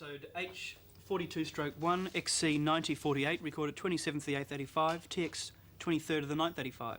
Episode H42-1 XC 9048, recorded 27th of the 8th 85, TX 23rd of the 9th 85.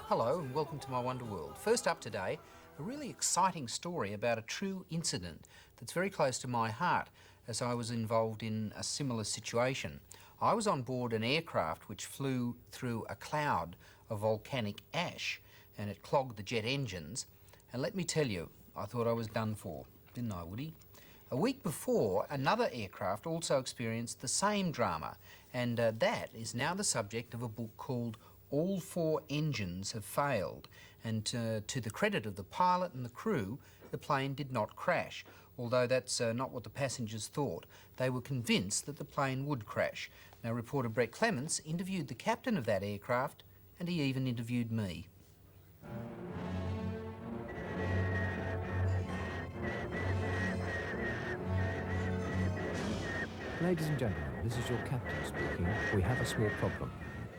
Hello and welcome to my Wonder World. First up today, a really exciting story about a true incident that's very close to my heart, as I was involved in a similar situation. I was on board an aircraft which flew through a cloud of volcanic ash and it clogged the jet engines, and let me tell you, I thought I was done for, didn't I, Woody? A week before, another aircraft also experienced the same drama, and that is now the subject of a book called All Four Engines Have Failed, and to the credit of the pilot and the crew, the plane did not crash, although that's not what the passengers thought. They were convinced that the plane would crash. Now, reporter Brett Clements interviewed the captain of that aircraft, and he even interviewed me. Ladies and gentlemen, this is your captain speaking. We have a small problem.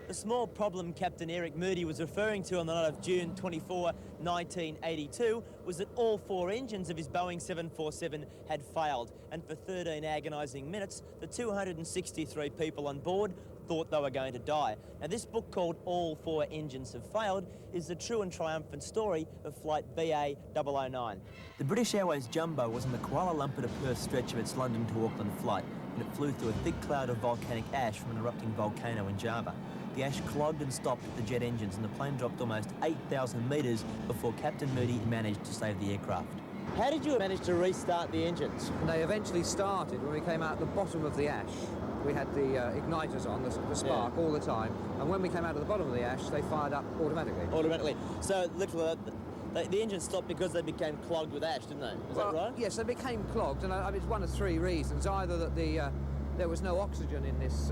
The small problem Captain Eric Moody was referring to on the night of June 24, 1982, was that all four engines of his Boeing 747 had failed, and for 13 agonising minutes, the 263 people on board thought they were going to die. Now, this book called All Four Engines Have Failed is the true and triumphant story of flight BA 009. The British Airways Jumbo was on the Kuala Lumpur to Perth stretch of its London to Auckland flight, and it flew through a thick cloud of volcanic ash from an erupting volcano in Java. The ash clogged and stopped the jet engines, and the plane dropped almost 8,000 metres before Captain Moody managed to save the aircraft. How did you manage to restart the engines? They eventually started when we came out the bottom of the ash. We had the igniters on, the spark, all the time, and when we came out of the bottom of the ash, they fired up automatically. Automatically. So, literally, the engines stopped because they became clogged with ash, didn't they? Is that right? Yes, they became clogged, and it's one of three reasons. Either that there was no oxygen in this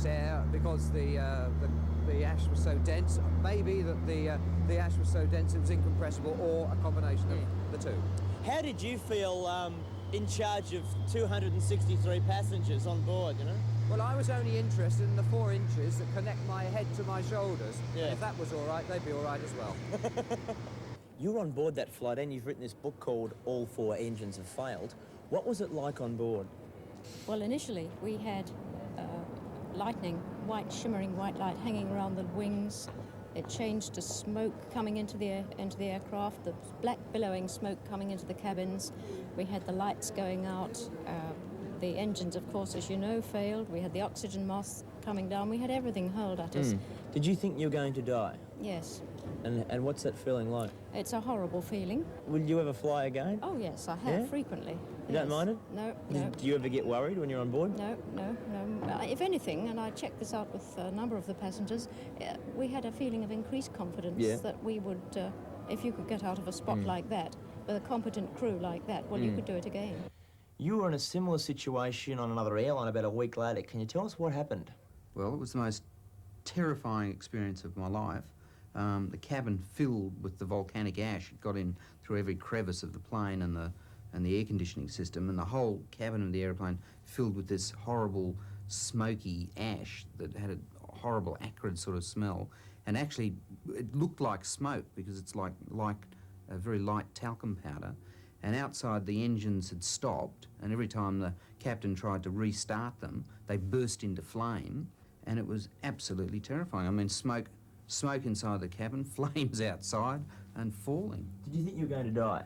air because the ash was so dense, maybe that the ash was so dense it was incompressible, or a combination of the two. How did you feel in charge of 263 passengers on board, you know? Well, I was only interested in the 4 inches that connect my head to my shoulders. Yeah. And if that was all right, they'd be all right as well. You were on board that flight and you've written this book called All Four Engines Have Failed. What was it like on board? Well, initially we had lightning, shimmering white light hanging around the wings. It changed to smoke coming into the aircraft, the black billowing smoke coming into the cabins. We had the lights going out. The engines, of course, as you know, failed. We had the oxygen masks coming down. We had everything hurled at us. Did you think you were going to die? Yes. And what's that feeling like? It's a horrible feeling. Will you ever fly again? Oh, yes, I have, frequently. You don't mind it? No, no. Do you ever get worried when you're on board? No. If anything, and I checked this out with a number of the passengers, we had a feeling of increased confidence that we would, if you could get out of a spot like that, with a competent crew like that, well, you could do it again. You were in a similar situation on another airline about a week later. Can you tell us what happened? Well, it was the most terrifying experience of my life. the cabin filled with the volcanic ash. It got in through every crevice of the plane and the air conditioning system, and the whole cabin of the aeroplane filled with this horrible smoky ash that had a horrible acrid sort of smell. And actually it looked like smoke because it's like a very light talcum powder. And outside the engines had stopped, and every time the captain tried to restart them, they burst into flame, and it was absolutely terrifying. I mean, smoke inside the cabin, flames outside, and falling. Did you think you were going to die?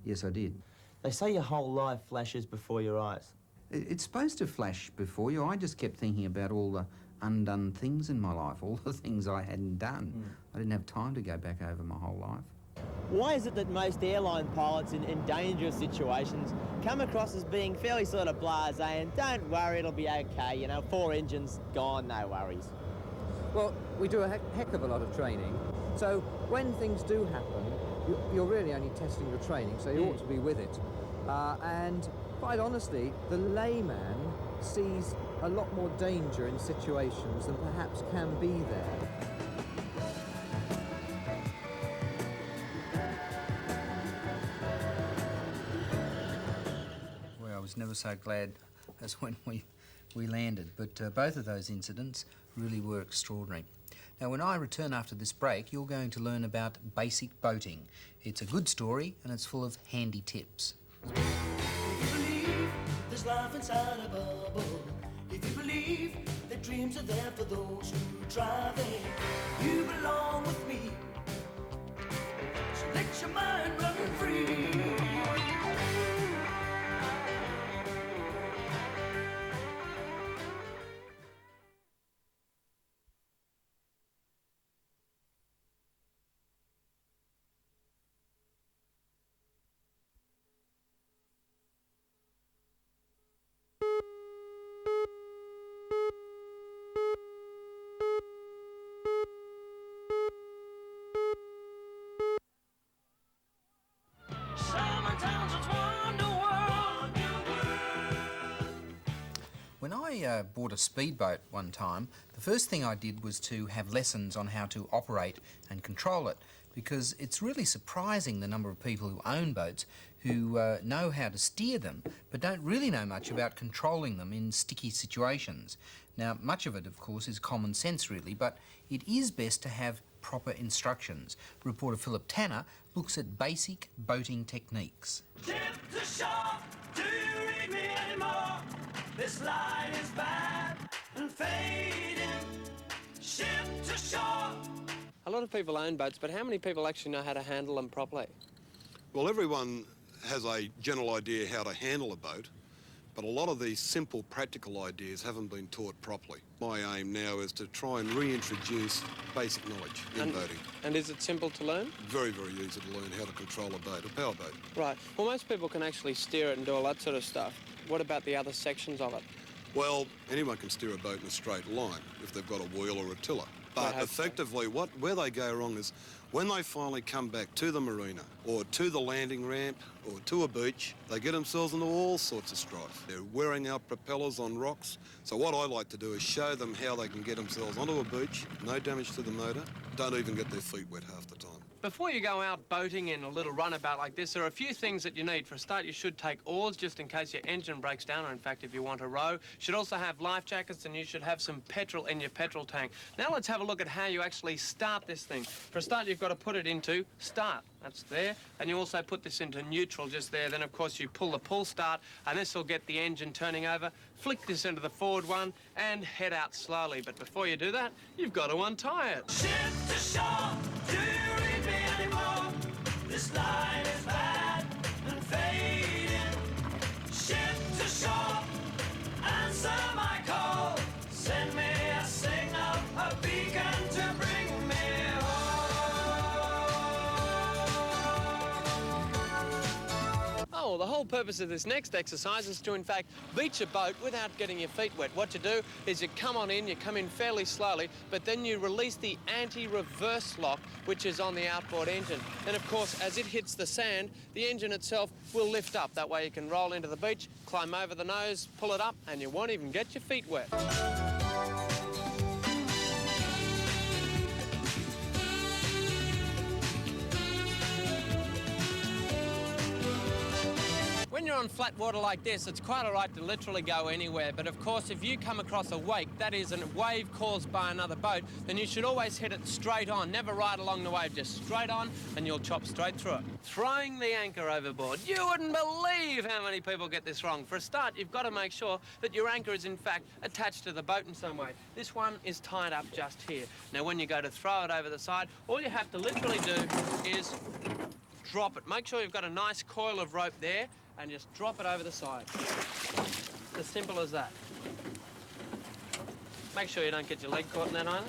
Yes, I did. They say your whole life flashes before your eyes. It's supposed to flash before you. I just kept thinking about all the undone things in my life, all the things I hadn't done. I didn't have time to go back over my whole life. Why is it that most airline pilots in dangerous situations come across as being fairly sort of blasé and don't worry, it'll be okay, you know, 4 engines gone, no worries? Well, we do a heck of a lot of training, so when things do happen, you're really only testing your training, so you ought to be with it. And quite honestly, the layman sees a lot more danger in situations than perhaps can be there. Well, I was never so glad as when we landed, but both of those incidents really were extraordinary. Now, when I return after this break, you're going to learn about basic boating. It's a good story and it's full of handy tips. If you believe there's life inside a bubble, if you believe that dreams are there for those who try them, you belong with me. So let your mind run free. Simon Townsend's Wonder World. When I bought a speedboat one time, the first thing I did was to have lessons on how to operate and control it, because it's really surprising the number of people who own boats who know how to steer them but don't really know much about controlling them in sticky situations. Now, much of it, of course, is common sense really, but it is best to have proper instructions. Reporter Philip Tanner looks at basic boating techniques. Tip to shore, do you read me anymore? This line is bad and fading. Ship to shore. A lot of people own boats, but how many people actually know how to handle them properly? Well, everyone has a general idea how to handle a boat, but a lot of these simple practical ideas haven't been taught properly. My aim now is to try and reintroduce basic knowledge in boating. And is it simple to learn? Very, very easy to learn how to control a boat, a powerboat. Right. Well, most people can actually steer it and do all that sort of stuff. What about the other sections of it? Well, anyone can steer a boat in a straight line if they've got a wheel or a tiller. But effectively, where they go wrong is when they finally come back to the marina or to the landing ramp or to a beach, they get themselves into all sorts of strife. They're wearing out propellers on rocks. So what I like to do is show them how they can get themselves onto a beach, no damage to the motor, don't even get their feet wet half the time. Before you go out boating in a little runabout like this, there are a few things that you need. For a start, you should take oars just in case your engine breaks down, or in fact, if you want to row. You should also have life jackets, and you should have some petrol in your petrol tank. Now let's have a look at how you actually start this thing. For a start, you've got to put it into start. That's there. And you also put this into neutral just there. Then, of course, you pull the pull start, and this will get the engine turning over. Flick this into the forward one and head out slowly. But before you do that, you've got to untie it. Ship to shore, do you read me anymore? This line is bad and fading. Ship to shore, answer my call. Send me a signal, a beacon to bring me Oh, the whole purpose of this next exercise is to, in fact, beach a boat without getting your feet wet. What you do is you come on in, you come in fairly slowly, but then you release the anti-reverse lock, which is on the outboard engine. Then, of course, as it hits the sand, the engine itself will lift up. That way you can roll into the beach, climb over the nose, pull it up, and you won't even get your feet wet. you're on flat water like this, it's quite all right to literally go anywhere. But of course, if you come across a wake, that is a wave caused by another boat, then you should always hit it straight on. Never ride along the wave, just straight on, and you'll chop straight through it. Throwing the anchor overboard. You wouldn't believe how many people get this wrong. For a start, you've got to make sure that your anchor is in fact attached to the boat in some way. This one is tied up just here. Now, when you go to throw it over the side, all you have to literally do is drop it. Make sure you've got a nice coil of rope there and just drop it over the side. As simple as that. Make sure you don't get your leg caught in that either.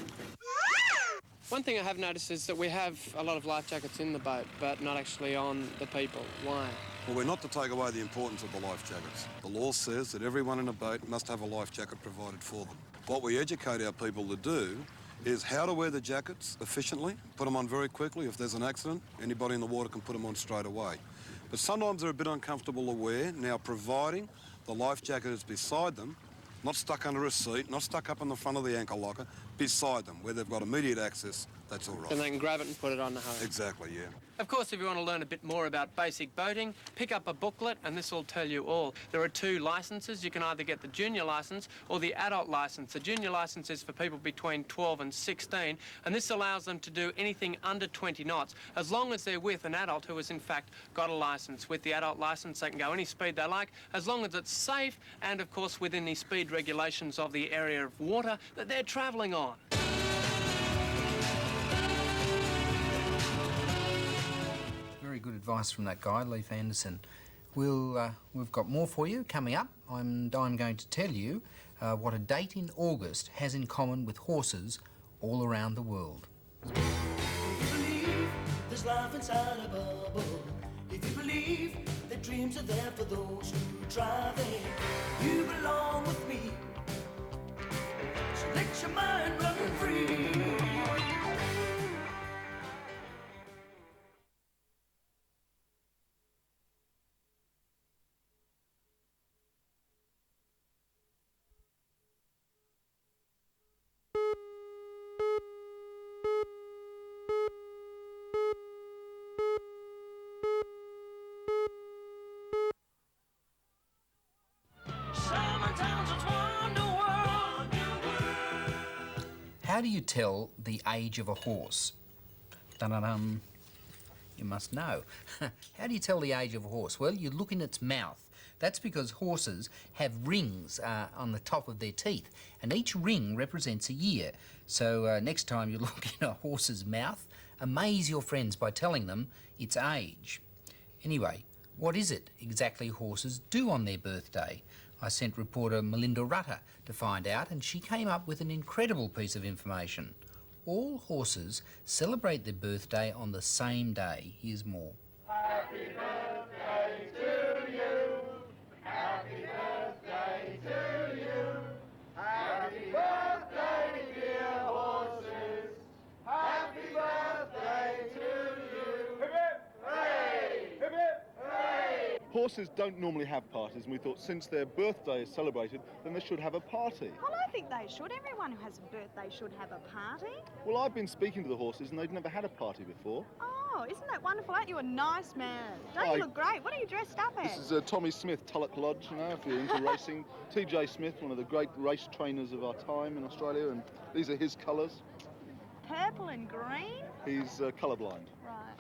One thing I have noticed is that we have a lot of life jackets in the boat, but not actually on the people. Why? Well, we're not to take away the importance of the life jackets. The law says that everyone in a boat must have a life jacket provided for them. What we educate our people to do is how to wear the jackets efficiently, put them on very quickly. If there's an accident, anybody in the water can put them on straight away. But sometimes they're a bit uncomfortable to wear. Now, providing the life jacket is beside them, not stuck under a seat, not stuck up in the front of the anchor locker, beside them, where they've got immediate access, that's all right. And they can grab it and put it on the hose. Exactly, yeah. Of course, if you want to learn a bit more about basic boating, pick up a booklet and this will tell you all. There are 2 licences. You can either get the junior licence or the adult licence. The junior licence is for people between 12 and 16, and this allows them to do anything under 20 knots, as long as they're with an adult who has in fact got a licence. With the adult licence, they can go any speed they like, as long as it's safe and, of course, within the speed regulations of the area of water that they're travelling on. Very good advice from that guy, Leif Anderson. We've got more for you coming up. I'm going to tell you what a date in August has in common with horses all around the world. If you believe there's life inside a bubble, if you believe that dreams are there for those who try them, you belong with me. So let your mind run free. Simon Townsend's Wonder World. How do you tell the age of a horse? Dun-dun-dun. You must know. How do you tell the age of a horse? Well, you look in its mouth. That's because horses have rings on the top of their teeth, and each ring represents a year. So next time you look in a horse's mouth, amaze your friends by telling them its age. Anyway, what is it exactly horses do on their birthday? I sent reporter Melinda Rutter to find out, and she came up with an incredible piece of information. All horses celebrate their birthday on the same day. Here's more. Happy birthday to you. Happy birthday to you. Happy birthday, dear horses. Happy birthday to you. Hip hip! Hooray! Hip hip! Hooray! Horses don't normally have parties, and we thought since their birthday is celebrated, then they should have a party. Well, I think they should. Everyone who has a birthday should have a party. Well, I've been speaking to the horses, and they've never had a party before. Oh, isn't that wonderful? Aren't you a nice man? Don't you look great? What are you dressed up as? This is Tommy Smith, Tulloch Lodge, you know, if you're into racing. TJ Smith, one of the great race trainers of our time in Australia, and these are his colours. Purple and green? He's colourblind. Right.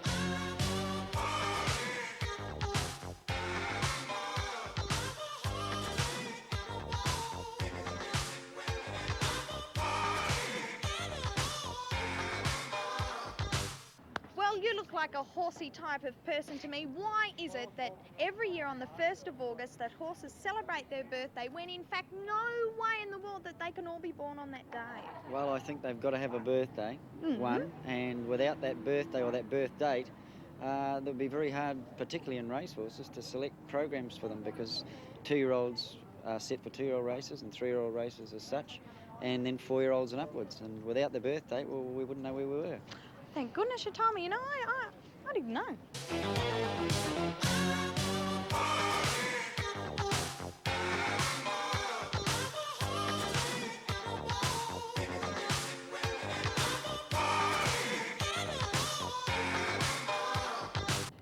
Well, you look like a horsey type of person to me. Why is it that every year on the 1st of August that horses celebrate their birthday when in fact no way in the world that they can all be born on that day? Well, I think they've got to have a birthday, one, and without that birthday or that birth date, it would be very hard, particularly in racehorses, to select programs for them because 2-year-olds are set for 2-year-old races and 3-year-old races as such, and then 4-year-olds and upwards. And without the birth date, well, we wouldn't know where we were. Thank goodness you told me. You know, I didn't know.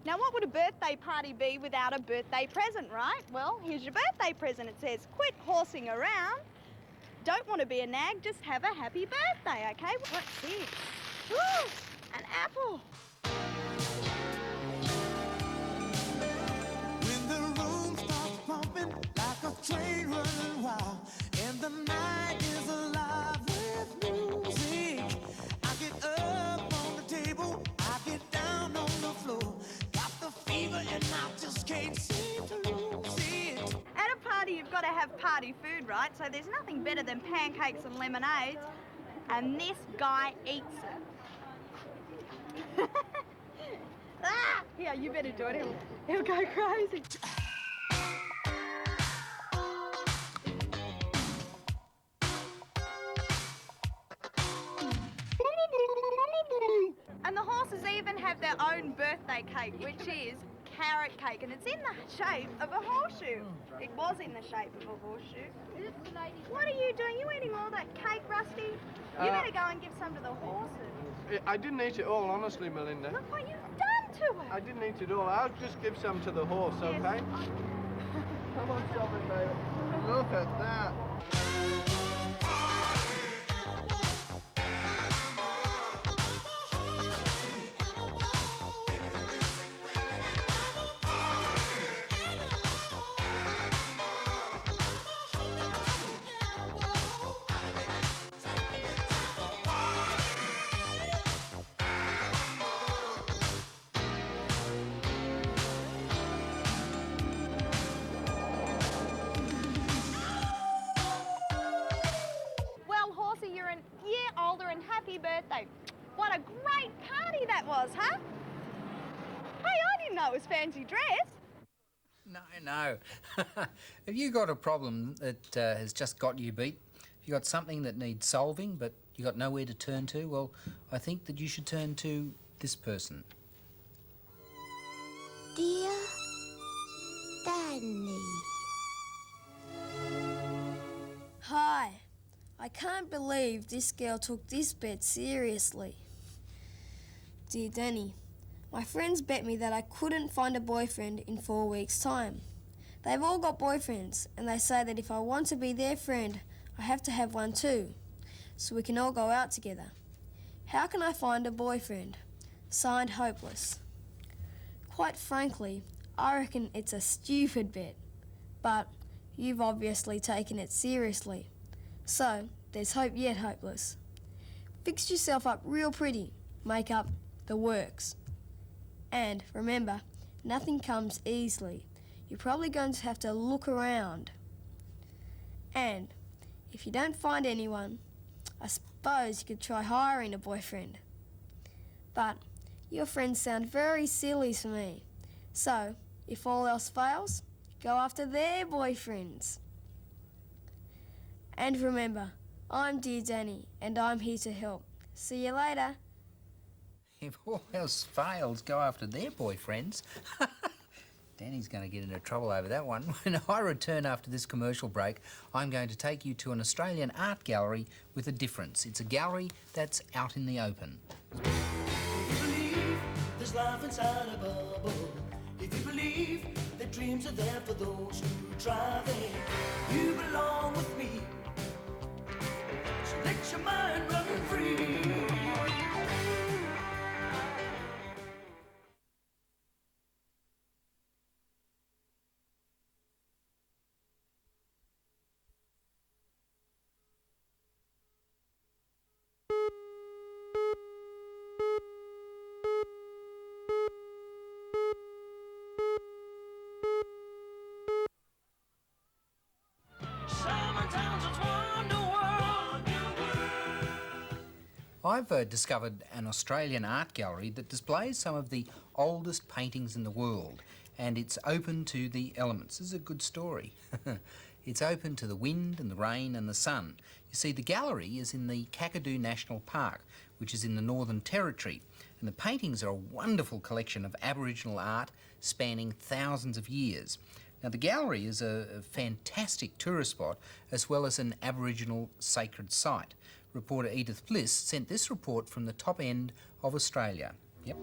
Now, what would a birthday birthday party be without a birthday present, right? Well, here's your birthday present. It says, quit horsing around. Don't want to be a nag, just have a happy birthday, okay? What's this? Ooh, an apple. When the room starts pumping like a train running wild, and the night is alive with music, I get up on the table, I get down on the floor, got the fever and I just can't seem to lose it. At a party, you've got to have party food, right? So there's nothing better than pancakes and lemonades, and this guy eats it. Ah! Here, you better do it. He'll go crazy. And the horses even have their own birthday cake, which is carrot cake, and it's in the shape of a horseshoe. It was in the shape of a horseshoe. What are you doing? You eating all that cake, Rusty? You better go and give some to the horses. I didn't eat it all, honestly, Melinda. Look what you've done to it. I didn't eat it all. I'll just give some to the horse, okay? Come on, stop it, baby. Look at that. Happy birthday. What a great party that was, huh? Hey, I didn't know it was fancy dress. No. Have you got a problem that has just got you beat? Have you got something that needs solving but you got nowhere to turn to? Well, I think that you should turn to this person. Dear Danny. Hi. I can't believe this girl took this bet seriously. Dear Danny, my friends bet me that I couldn't find a boyfriend in 4 weeks' time. They've all got boyfriends, and they say that if I want to be their friend, I have to have one too, so we can all go out together. How can I find a boyfriend? Signed, Hopeless. Quite frankly, I reckon it's a stupid bet, but you've obviously taken it seriously. So, there's hope yet, Hopeless. Fix yourself up real pretty. Makeup, the works. And remember, nothing comes easily. You're probably going to have to look around. And if you don't find anyone, I suppose you could try hiring a boyfriend. But your friends sound very silly to me. So, if all else fails, go after their boyfriends. And remember, I'm Dear Danny, and I'm here to help. See you later. If all else fails, go after their boyfriends. Danny's going to get into trouble over that one. When I return after this commercial break, I'm going to take you to an Australian art gallery with a difference. It's a gallery that's out in the open. If you believe there's life inside a bubble, if you believe that dreams are there for those who try them, you belong with me. So let your mind run free. Simon Townsend's Wonder World. I've discovered an Australian art gallery that displays some of the oldest paintings in the world, and it's open to the elements. This is a good story. It's open to the wind and the rain and the sun. You see, the gallery is in the Cockatoo National Park, which is in the Northern Territory, and the paintings are a wonderful collection of Aboriginal art spanning thousands of years. Now, the gallery is a fantastic tourist spot as well as an Aboriginal sacred site. Reporter Edith Bliss sent this report from the top end of Australia. Yep.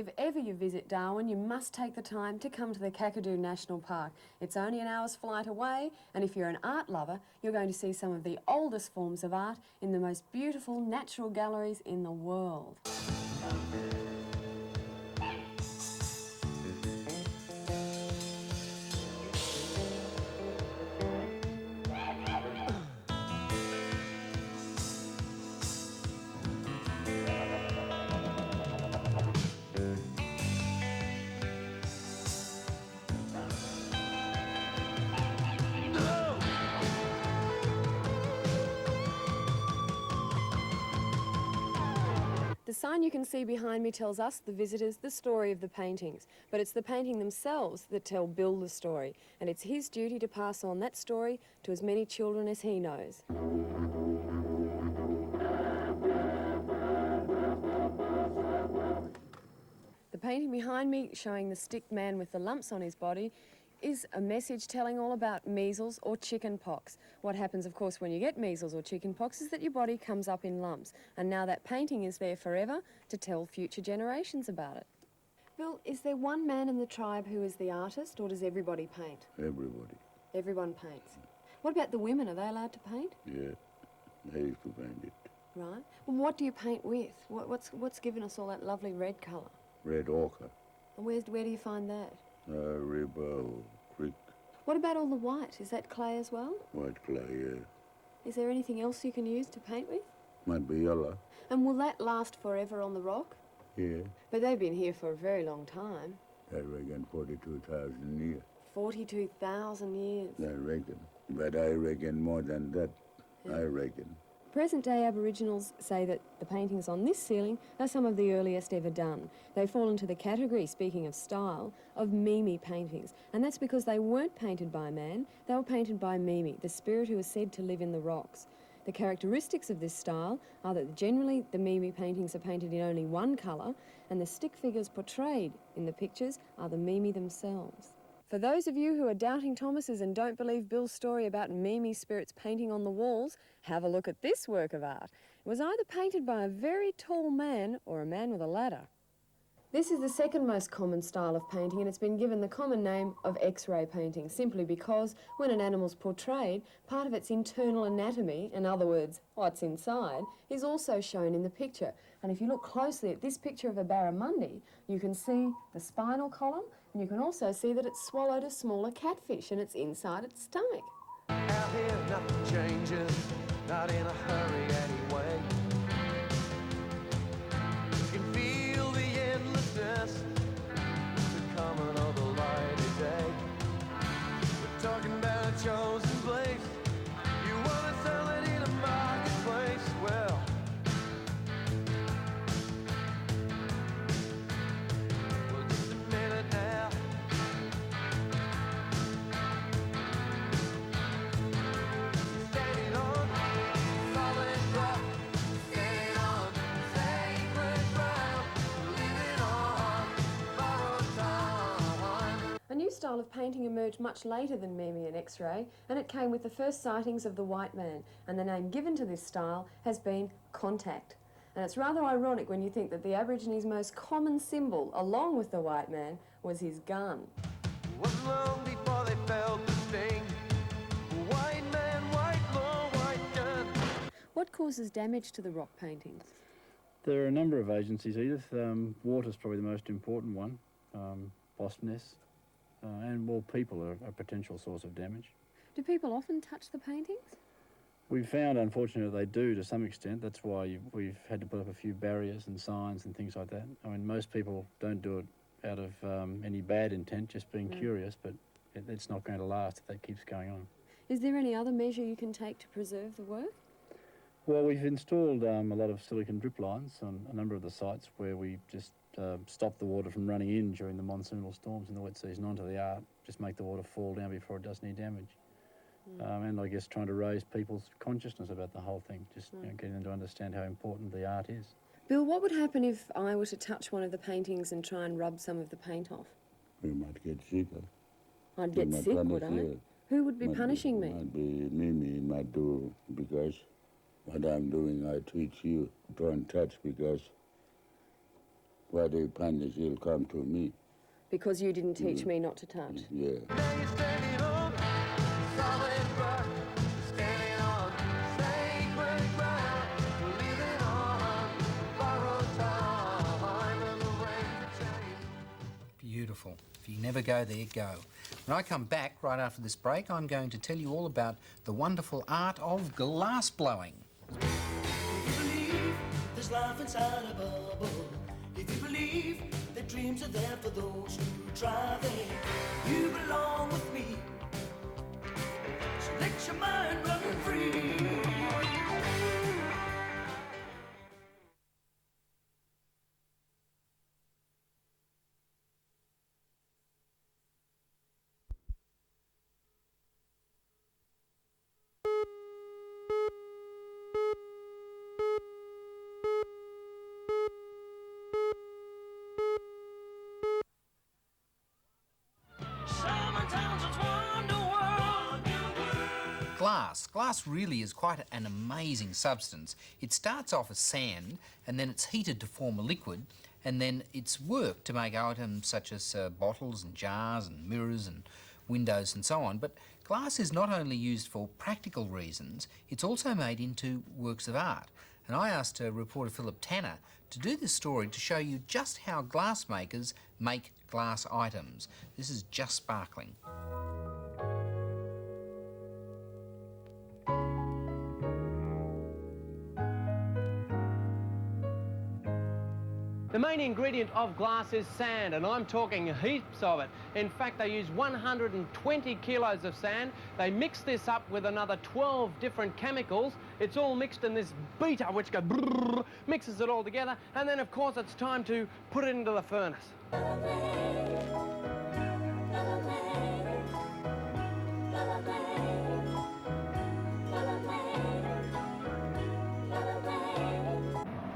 If ever you visit Darwin, you must take the time to come to the Cockatoo National Park. It's only an hour's flight away, and if you're an art lover, you're going to see some of the oldest forms of art in the most beautiful natural galleries in the world. The sign you can see behind me tells us, the visitors, the story of the paintings. But it's the painting themselves that tell Bill the story, and it's his duty to pass on that story to as many children as he knows. The painting behind me, showing the stick man with the lumps on his body, is a message telling all about measles or chicken pox. What happens, of course, when you get measles or chicken pox is that your body comes up in lumps. And now that painting is there forever to tell future generations about it. Bill, is there one man in the tribe who is the artist, or does everybody paint? Everybody. Everyone paints. What about the women? Are they allowed to paint? Yeah, they used to paint it. Right. Well, what do you paint with? What's given us all that lovely red colour? Red ochre, And where do you find that? river, creek, What about all the white? Is that clay as well? white clay, yeah. Is there anything else you can use to paint with? Might be yellow, And will that last forever on the rock? yeah. But they've been here for a very long time. I reckon 42,000 years. 42,000 years. I reckon. But I reckon more than that. I reckon. Present-day Aboriginals say that the paintings on this ceiling are some of the earliest ever done. They fall into the category, speaking of style, of Mimi paintings. And that's because they weren't painted by man, they were painted by Mimi, the spirit who is said to live in the rocks. The characteristics of this style are that generally the Mimi paintings are painted in only one colour, and the stick figures portrayed in the pictures are the Mimi themselves. For those of you who are doubting Thomases and don't believe Bill's story about Mimi spirits painting on the walls, have a look at this work of art. It was either painted by a very tall man or a man with a ladder. This is the second most common style of painting, and it's been given the common name of X-ray painting, simply because when an animal's portrayed, part of its internal anatomy, in other words, what's inside, is also shown in the picture. And if you look closely at this picture of a barramundi, you can see the spinal column, and you can also see that it's swallowed a smaller catfish and it's inside its stomach. Out here nothing changes, not in a hurry anyway. You can feel the endlessness, the coming of the light of day. We're talking about a chosen place. You wanna sell it in a marketplace? Well, just a minute now. Standing on solid rock, standing on sacred ground, living on borrowed time. A new style of painting emerged much later than Mimi and X-ray, and it came with the first sightings of the white man, and the name given to this style has been contact. And it's rather ironic when you think that the Aborigines' most common symbol, along with the white man, was his gun. Wasn't long before they felt the sting. White man, white law, white gun. What causes damage to the rock paintings? There are a number of agencies, Edith. Water's probably the most important one, wasp nests, and well, people are a potential source of damage. Do people often touch the paintings? We've found, unfortunately, they do to some extent. That's why we've had to put up a few barriers and signs and things like that. I mean, most people don't do it out of any bad intent, just being curious, but it's not going to last if that keeps going on. Is there any other measure you can take to preserve the work? Well, we've installed a lot of silicon drip lines on a number of the sites where we just stop the water from running in during the monsoonal storms in the wet season onto the art, just make the water fall down before it does any damage. And I guess trying to raise people's consciousness about the whole thing, just getting them to understand how important the art is. Bill, what would happen if I were to touch one of the paintings and try and rub some of the paint off? We might get sick. I'd get sick, would I? Who would be punishing me? Might be Mimi, might do, because what I'm doing, I teach you, don't touch, because what he punishes, he'll come to me. Because you didn't teach me not to touch? Yeah. Beautiful. If you never go there, go. When I come back right after this break, I'm going to tell you all about the wonderful art of glass blowing. If you believe there's life inside a bubble, if you believe that dreams are there for those who try them, you belong with me. So let your mind run free. Simon Townsend's Wonder World. Glass really is quite an amazing substance. It starts off as sand and then it's heated to form a liquid, and then it's worked to make items such as bottles and jars and mirrors and windows and so on. But glass is not only used for practical reasons, it's also made into works of art. And I asked reporter Philip Tanner to do this story to show you just how glassmakers make glass items. This is just sparkling. The main ingredient of glass is sand, and I'm talking heaps of it. In fact, they use 120 kilos of sand. They mix this up with another 12 different chemicals. It's all mixed in this beater, which goes brrrr, mixes it all together, and then, of course, it's time to put it into the furnace.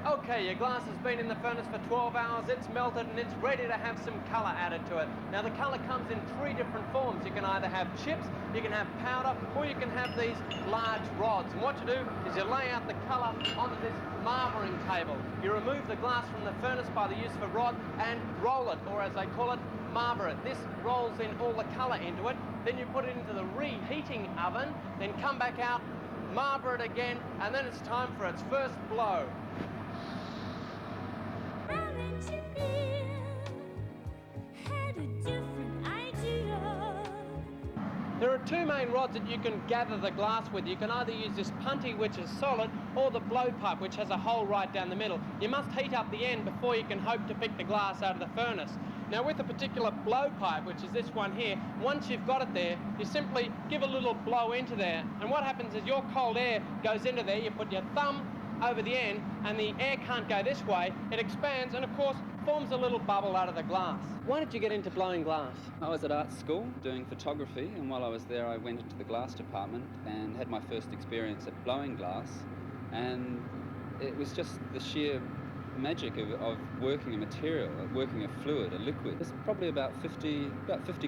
Okay, your glass has been in the furnace for 12 hours, it's melted and it's ready to have some colour added to it. Now the colour comes in three different forms. You can either have chips, you can have powder, or you can have these large rods. And what you do is you lay out the colour onto this marvering table. You remove the glass from the furnace by the use of a rod and roll it, or as they call it, marver it. This rolls in all the colour into it. Then you put it into the reheating oven, then come back out, marver it again, and then it's time for its first blow. There are two main rods that you can gather the glass with. You can either use this punty, which is solid, or the blowpipe, which has a hole right down the middle. You must heat up the end before you can hope to pick the glass out of the furnace. Now with a particular blowpipe, which is this one here, once you've got it there, you simply give a little blow into there, and what happens is your cold air goes into there, you put your thumb over the end, and the air can't go this way, it expands and of course forms a little bubble out of the glass. Why did you get into blowing glass? I was at art school doing photography, and while I was there I went into the glass department and had my first experience at blowing glass, and it was just the sheer magic of working a material, working a fluid, a liquid. There's probably about 50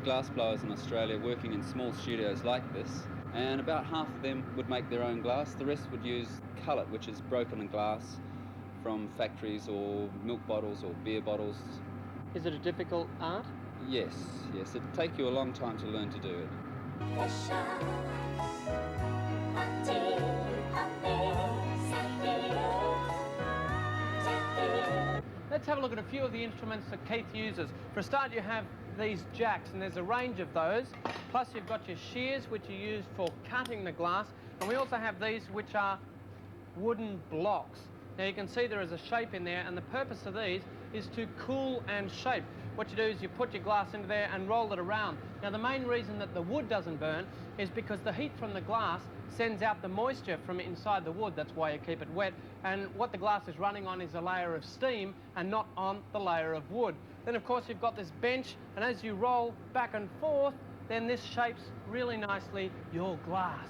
glass blowers in Australia working in small studios like this, and about half of them would make their own glass. The rest would use cullet, which is broken glass from factories or milk bottles or beer bottles. Is it a difficult art? Yes, it'd take you a long time to learn to do it. Let's have a look at a few of the instruments that Keith uses. For a start, you have these jacks, and there's a range of those. Plus, you've got your shears, which are used for cutting the glass. And we also have these, which are wooden blocks. Now, you can see there is a shape in there, and the purpose of these is to cool and shape. What you do is you put your glass into there and roll it around. Now, the main reason that the wood doesn't burn is because the heat from the glass sends out the moisture from inside the wood. That's why you keep it wet. And what the glass is running on is a layer of steam and not on the layer of wood. Then, of course, you've got this bench, and as you roll back and forth, then this shapes really nicely your glass.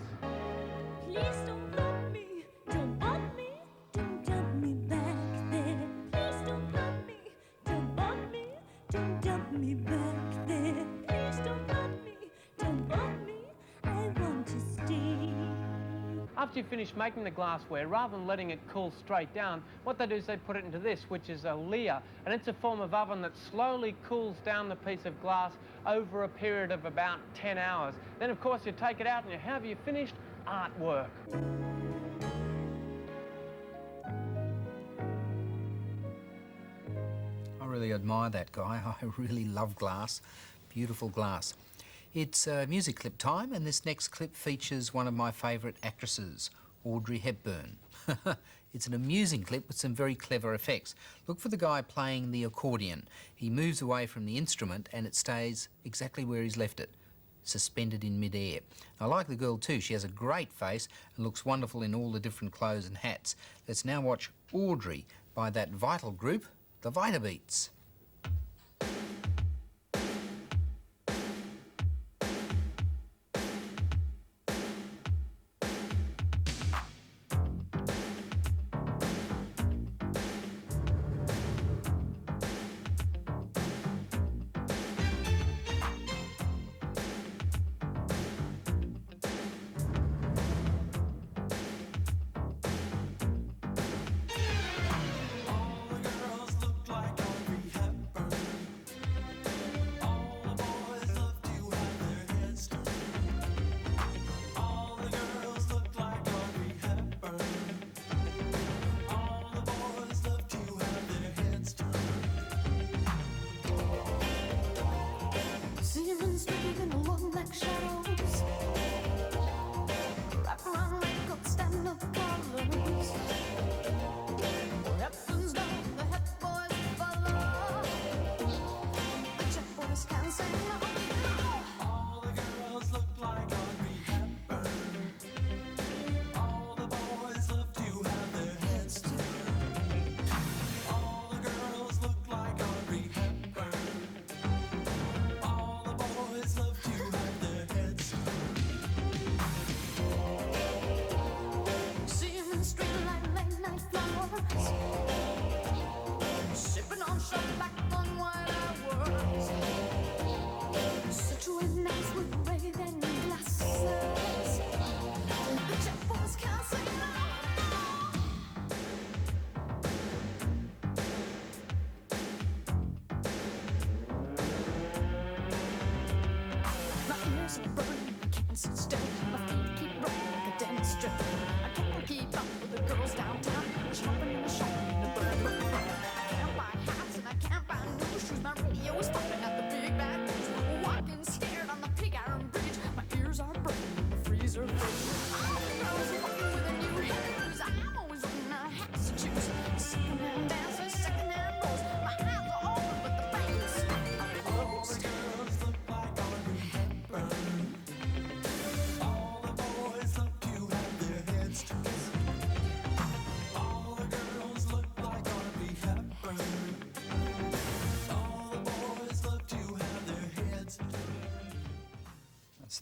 Please don't love me, don't bump me, don't dump me back there. Please don't love me, don't bump me, don't dump me back there. Please don't love me, don't bump me, I want to stay. After you finish making the glassware, rather than letting it cool straight down, what they do is they put it into this, which is a leer, and it's a form of oven that slowly cools down the piece of glass over a period of about 10 hours. Then, of course, you take it out and you have your finished artwork. I really admire that guy. I really love glass. Beautiful glass. It's music clip time, and this next clip features one of my favourite actresses, Audrey Hepburn. It's an amusing clip with some very clever effects. Look for the guy playing the accordion. He moves away from the instrument and it stays exactly where he's left it, suspended in mid-air. I like the girl too. She has a great face and looks wonderful in all the different clothes and hats. Let's now watch Audrey by that vital group, the Vitabeats.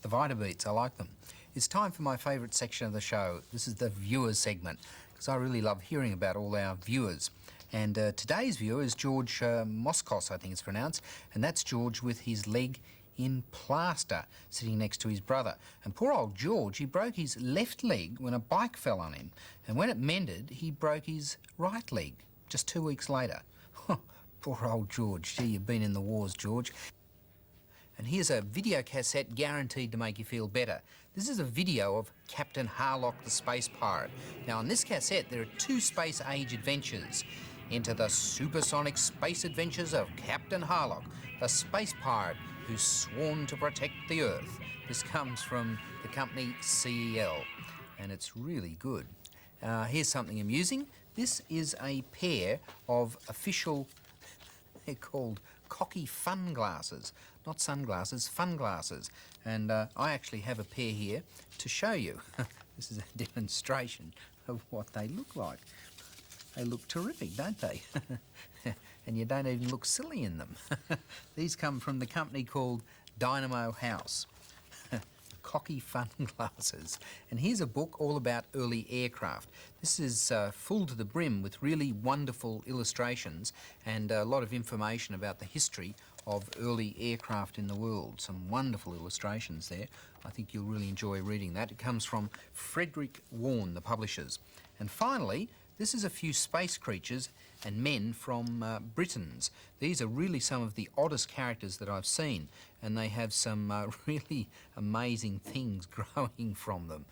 The Vitabeats, I like them. It's time for my favourite section of the show. This is the viewers segment, because I really love hearing about all our viewers. And today's viewer is George Moskos, I think it's pronounced, and that's George with his leg in plaster, sitting next to his brother. And poor old George, he broke his left leg when a bike fell on him, and when it mended, he broke his right leg just 2 weeks later. Poor old George. Gee, you've been in the wars, George. And here's a video cassette guaranteed to make you feel better. This is a video of Captain Harlock the Space Pirate. Now, on this cassette, there are 2 space-age adventures. Into the supersonic space adventures of Captain Harlock, the space pirate who's sworn to protect the Earth. This comes from the company CEL, and it's really good. Here's something amusing. This is a pair of official, they're called cocky fun glasses. Not sunglasses, fun glasses. And I actually have a pair here to show you. This is a demonstration of what they look like. They look terrific, don't they? And you don't even look silly in them. These come from the company called Dynamo House. Cocky fun glasses. And here's a book all about early aircraft. This is full to the brim with really wonderful illustrations and a lot of information about the history of early aircraft in the world. Some wonderful illustrations there. I think you'll really enjoy reading that. It comes from Frederick Warne, the publishers. And finally, this is a few space creatures and men from Britons. These are really some of the oddest characters that I've seen, and they have some really amazing things growing from them.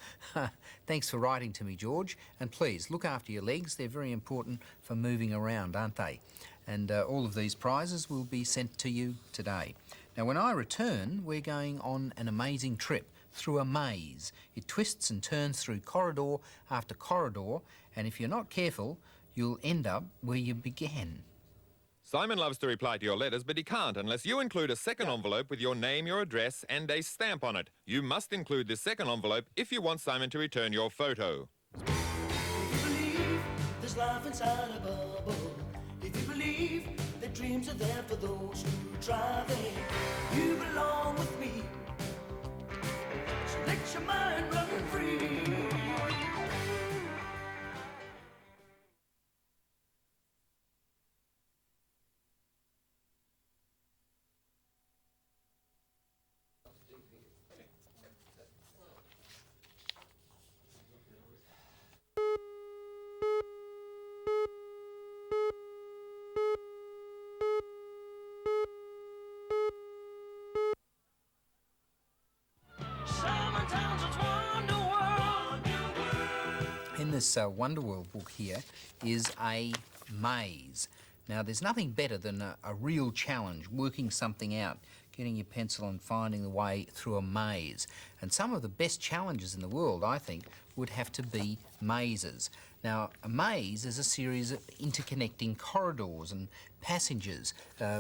Thanks for writing to me, George, and please look after your legs. They're very important for moving around, aren't they? And all of these prizes will be sent to you today. Now, when I return, we're going on an amazing trip through a maze. It twists and turns through corridor after corridor, and if you're not careful, you'll end up where you began. Simon loves to reply to your letters, but he can't unless you include a second envelope with your name, your address, and a stamp on it. You must include this second envelope if you want Simon to return your photo. If you believe there's life inside a bubble, if you believe that dreams are there for those who try them, you belong with me. So let your mind run free. In this Wonderworld book here is a maze. Now, there's nothing better than a real challenge, working something out, getting your pencil and finding the way through a maze. And some of the best challenges in the world, I think, would have to be mazes. Now, a maze is a series of interconnecting corridors and passages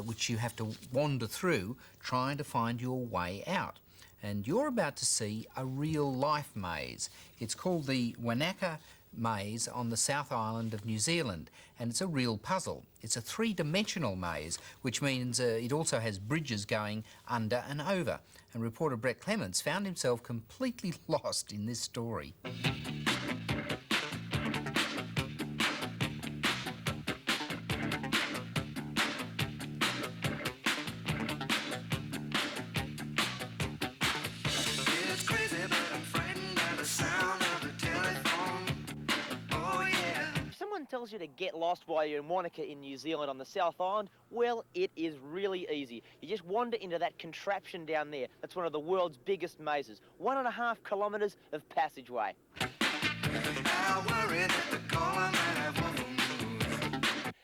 which you have to wander through trying to find your way out. And you're about to see a real-life maze. It's called the Wanaka Maze on the South Island of New Zealand, and it's a real puzzle. It's a three-dimensional maze, which means it also has bridges going under and over. And reporter Brett Clements found himself completely lost in this story. Tells you to get lost while you're in Wanaka in New Zealand on the South Island, well, it is really easy. You just wander into that contraption down there. That's one of the world's biggest mazes. 1.5 kilometres of passageway.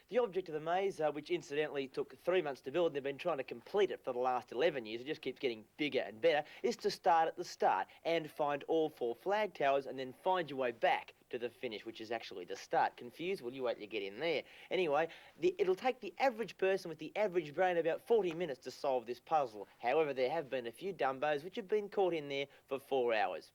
The object of the maze, which incidentally took 3 months to build, and they've been trying to complete it for the last 11 years, it just keeps getting bigger and better, is to start at the start and find all 4 flag towers and then find your way back to the finish, which is actually the start. Confused? Well, you wait till you get in there. Anyway, it'll take the average person with the average brain about 40 minutes to solve this puzzle. However, there have been a few dumbos which have been caught in there for 4 hours.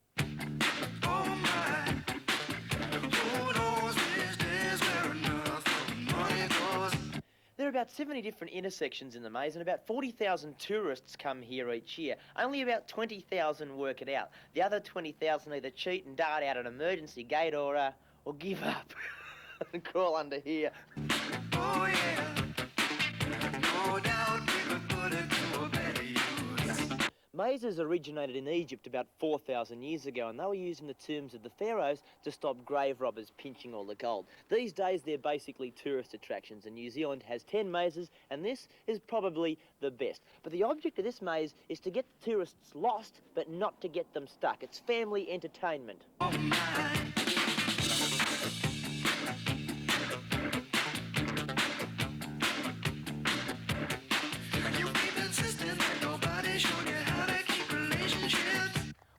There are about 70 different intersections in the maze, and about 40,000 tourists come here each year. Only about 20,000 work it out. The other 20,000 either cheat and dart out an emergency gate or give up and crawl under here. Oh yeah, no doubt we could put it to a better use. Mazes originated in Egypt about 4,000 years ago, and they were used in the tombs of the pharaohs to stop grave robbers pinching all the gold. These days, they're basically tourist attractions, and New Zealand has 10 mazes, and this is probably the best. But the object of this maze is to get the tourists lost, but not to get them stuck. It's family entertainment. Oh my.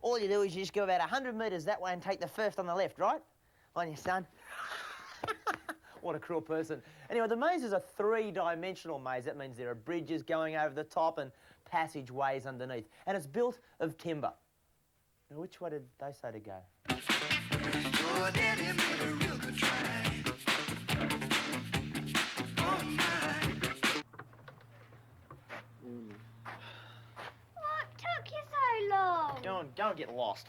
All you do is you just go about 100 metres that way and take the first on the left, right? On your son. What a cruel person. Anyway, the maze is a 3-dimensional maze. That means there are bridges going over the top and passageways underneath. And it's built of timber. Now, which way did they say to go? Your daddy made a real good try. Oh, my. What took you so long? Don't get lost.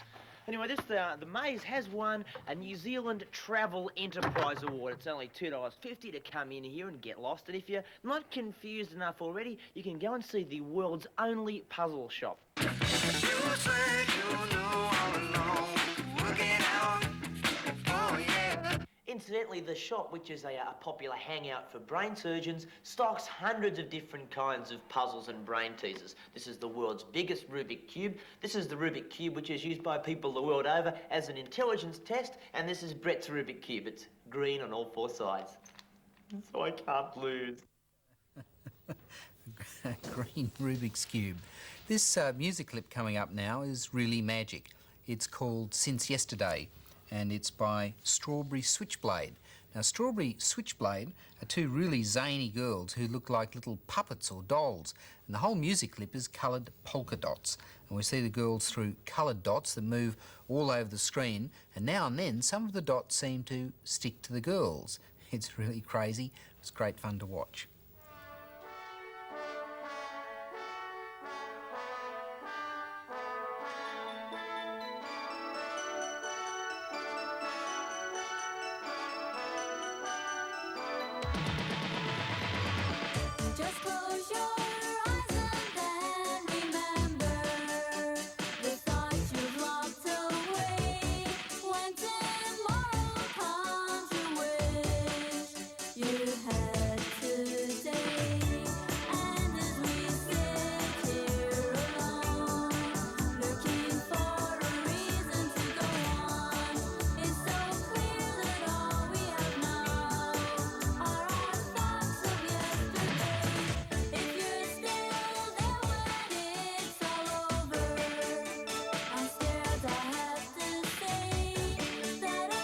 Anyway, the maze has won a New Zealand Travel Enterprise Award. It's only $2.50 to come in here and get lost. And if you're not confused enough already, you can go and see the world's only puzzle shop. Incidentally, the shop, which is a popular hangout for brain surgeons, stocks hundreds of different kinds of puzzles and brain teasers. This is the world's biggest Rubik Cube. This is the Rubik Cube, which is used by people the world over as an intelligence test. And this is Brett's Rubik Cube. It's green on all four sides. So I can't lose. Green Rubik's Cube. This music clip coming up now is really magic. It's called Since Yesterday, and it's by Strawberry Switchblade. Now, Strawberry Switchblade are two really zany girls who look like little puppets or dolls, and the whole music clip is coloured polka dots. And we see the girls through coloured dots that move all over the screen, and now and then some of the dots seem to stick to the girls. It's really crazy. It's great fun to watch. Just close your eyes and then remember the thoughts you've locked away. When tomorrow comes, you wish you had today. And as we sit here alone, looking for a reason to go on, it's so clear that all we have now are our thoughts of yesterday. If you're still there when it's all over, I'm scared I have to say that a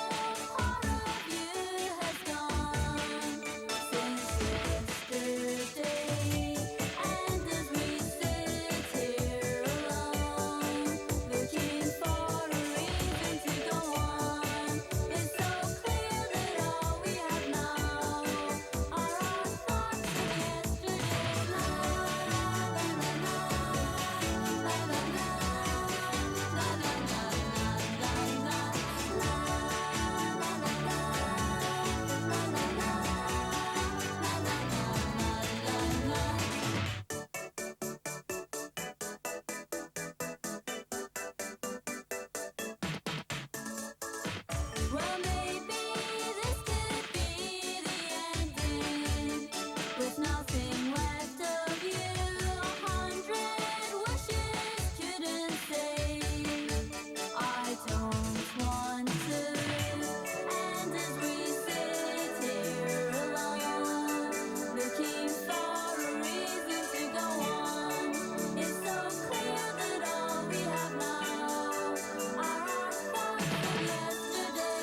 part of you has gone since yesterday. And as we sit here alone, looking for a reason to go on, it's so clear that all we have now are our thoughts of yesterday. Well, maybe this could be the ending, with nothing left of you. 100 wishes couldn't say I don't want to. And as we sit here alone, looking for a reason to go on, it's so clear that all we have now are our thoughts of yesterday.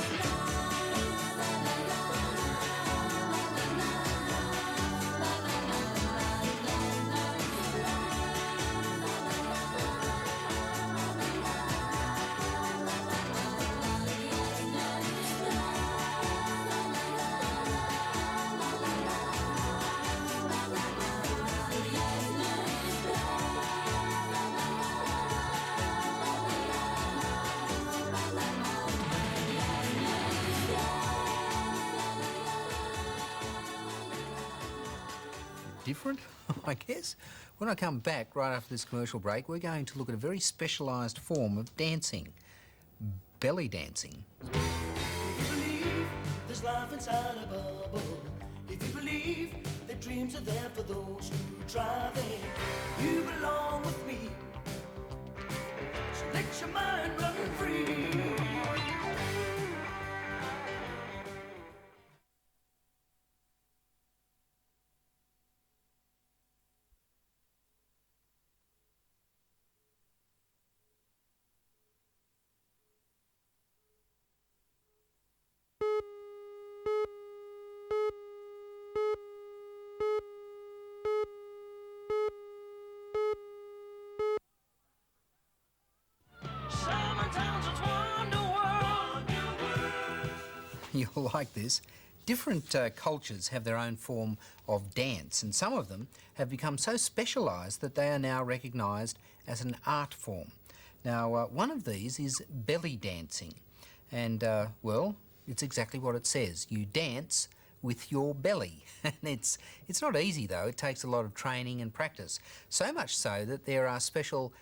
Different, I guess. When I come back right after this commercial break, we're going to look at a very specialised form of dancing, belly dancing. If you believe there's life inside a bubble, if you believe that dreams are there for those who try them, you belong with me. So let your mind run free. Simon Townsend's Wonder World. You'll like this. Different cultures have their own form of dance, and some of them have become so specialised that they are now recognised as an art form. Now, one of these is belly dancing. And, well, it's exactly what it says. You dance with your belly. And it's not easy, though. It takes a lot of training and practice. So much so that there are special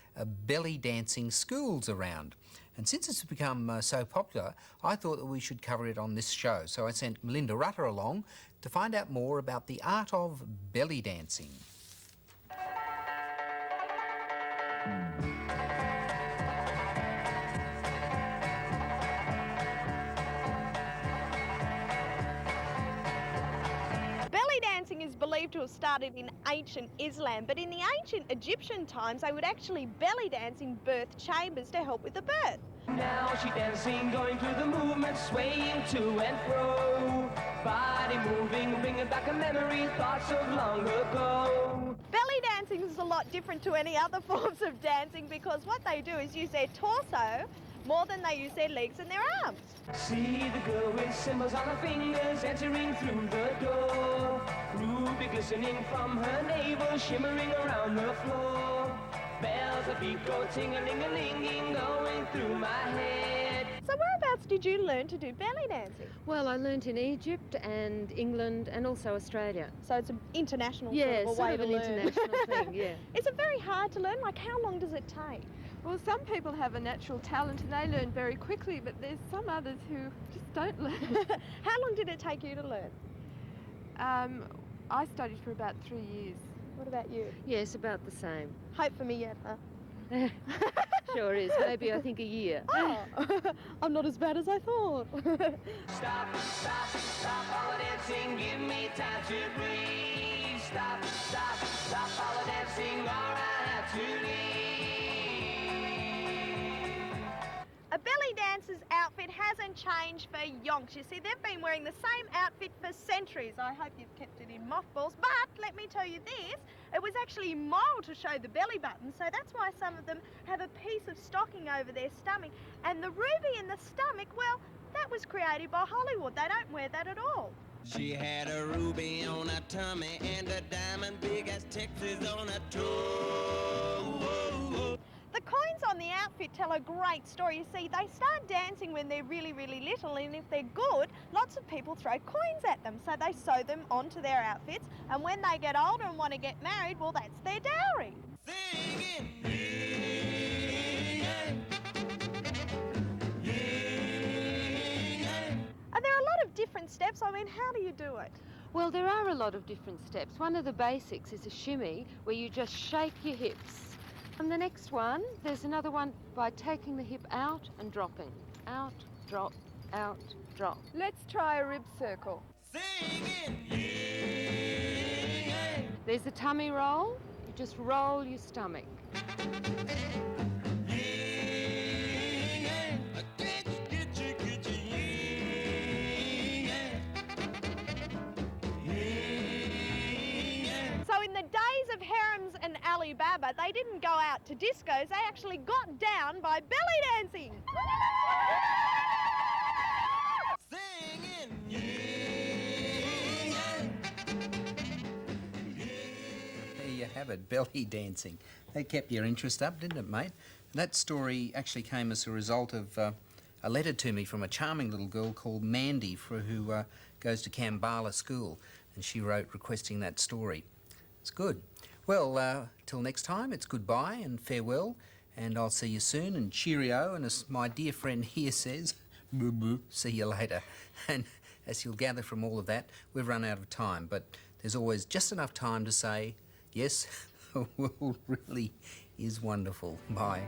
belly dancing schools around. And since it's become so popular, I thought that we should cover it on this show. So I sent Melinda Rutter along to find out more about the art of belly dancing. Belly dancing is believed to have started in ancient Islam, but in the ancient Egyptian times, they would actually belly dance in birth chambers to help with the birth. Now she dancing, going through the movement, swaying to and fro. Body moving, bringing back a memory, thoughts of long ago. Belly dancing is a lot different to any other forms of dancing because what they do is use their torso more than they use their legs and their arms. See the girl with symbols on her fingers entering through the door. Ruby glistening from her navel, shimmering around the floor. Bells of beat go ting-a-ling-a-linging, going through my head. So whereabouts did you learn to do belly dancing? Well, I learnt in Egypt and England and also Australia. So it's an international Yeah, sort of a sort way of to an learn. international thing, yeah. Is it very hard to learn? Like, how long does it take? Well, some people have a natural talent and they learn very quickly, but there's some others who just don't learn. How long did it take you to learn? I studied for about 3 years. What about you? Yes, about the same. Hope for me yet, huh? Sure is. Maybe, I think, a year. Oh, I'm not as bad as I thought. Stop, stop, stop all the dancing, give me time to breathe. Stop, stop, stop all the dancing, or I have to leave. A belly dancer's outfit hasn't changed for yonks. You see, they've been wearing the same outfit for centuries. I hope you've kept it in mothballs, but let me tell you this, it was actually moral to show the belly button, so that's why some of them have a piece of stocking over their stomach. And the ruby in the stomach, well, that was created by Hollywood. They don't wear that at all. She had a ruby on her tummy and a diamond big as Texas on her toe. The coins on the outfit tell a great story. You see, they start dancing when they're really, really little, and if they're good, lots of people throw coins at them. So they sew them onto their outfits, and when they get older and want to get married, well, that's their dowry. And there are a lot of different steps. I mean, how do you do it? Well, there are a lot of different steps. One of the basics is a shimmy, where you just shake your hips. And the next one, there's another one by taking the hip out and dropping. Out, drop, out, drop. Let's try a rib circle. There's a tummy roll. You just roll your stomach. So in the days of harems and Alibaba, they didn't go out to discos, they actually got down by belly dancing. There you have it, belly dancing. That kept your interest up, didn't it, mate? That story actually came as a result of a letter to me from a charming little girl called Mandy, who goes to Kambala School, and she wrote requesting that story. It's good. Well, till next time, it's goodbye and farewell, and I'll see you soon, and cheerio, and as my dear friend here says, boo boo, see you later. And as you'll gather from all of that, we've run out of time, but there's always just enough time to say, yes, the world really is wonderful. Bye.